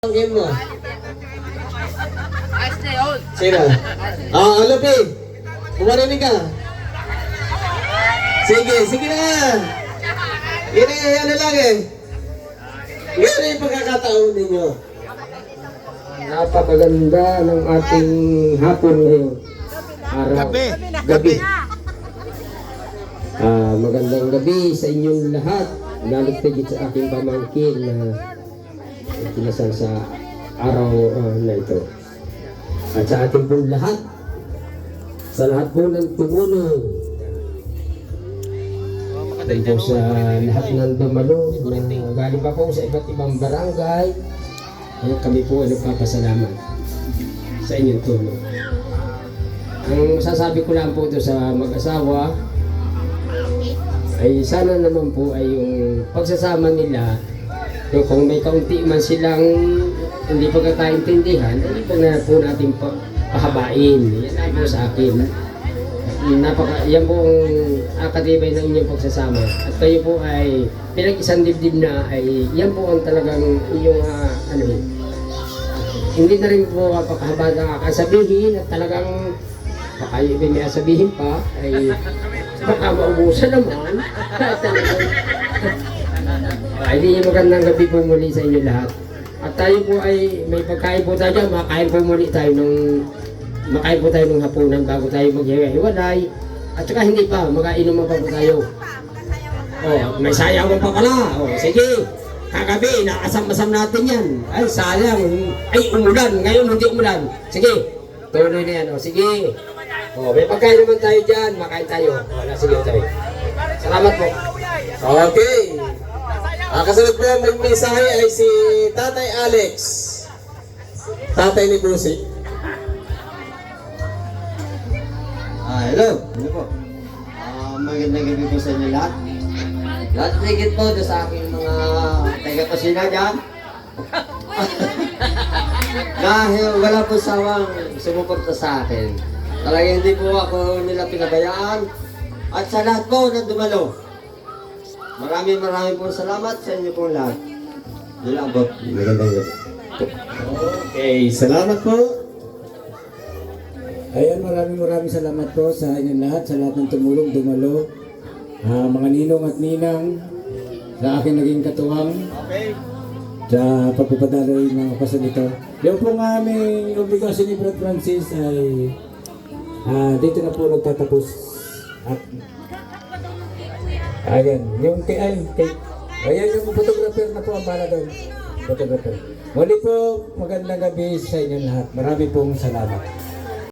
Ang game mo? Sino? Lupi. Kumarinig ka. Sige na. Yan na lang eh. Yan na yung pagkakataon ninyo. Napakaganda ng ating hapon ngayon. Araw. Gabi. Magandang gabi sa inyong lahat. Lalo tigit sa aking pamangkin na kinasal sa araw na ito. At sa ating pong lahat, sa lahat po ng tumulong, at po sa lahat ng dumalo na galing pa po sa iba't ibang barangay, kami po ay nagpapasalamat sa inyong tulong. Ang sasabi ko lang po ito sa mag-asawa ay sana naman po ay yung pagsasama nila, kung may kaunti man silang hindi pagkakaintindihan, hindi po na po natin pahabain. Yan ay po sa akin. Yan po ang akatibay ng inyong pagsasama. At kayo po ay pinag-isang dibdib na ay yan po ang talagang inyong hindi na rin po pagkahaba na kakasabihin at talagang baka yung may sabihin pa ay baka maubusan naman. Hindi niyo magandang gabi po muli sa inyo lahat. At tayo po ay may pagkain po tayo, makain po muli tayo makain po tayo ng hapunan bago tayo maghiwalay. At saka hindi pa, magkainuman pa po tayo. May sayawan pa pala. Sige, kagabi, naasam-asam natin yan. Ay, sayang. Ay, umulan. Ngayon, hindi umulan. Sige, tuloy na yan. Sige. May pagkain naman tayo dyan. Makain tayo. Sige tayo. Salamat po. Okay. Kasunod po yung mensahe ay si Tatay Alex. Tatay ni Brucey. Hello po. Magandang gabi po sa inyo lahat. Lahat ligit po doon sa aking mga taga-kusina dyan. Dahil wala po sawang sumuporta sa akin. Talagang hindi po ako nila pinabayaan. At sa lahat po na dumalo. Maraming po salamat sa inyo po lahat. Yun po. Magandang gabi. Okay, salamat po. Ayan, maraming salamat po sa inyong lahat, sa lahat ng tumulong, dumalo, mga ninong at ninang, sa aking naging katuwang, sa pagpapadala rin ng kasal ito. Yung pong aming obligasyon ni Brad Francis ay dito na po nagtatapos. At ayan, yung ayan yung photographer na po ang bala doon. Photographer. Muli po, magandang gabi sa inyong lahat. Marami pong salamat.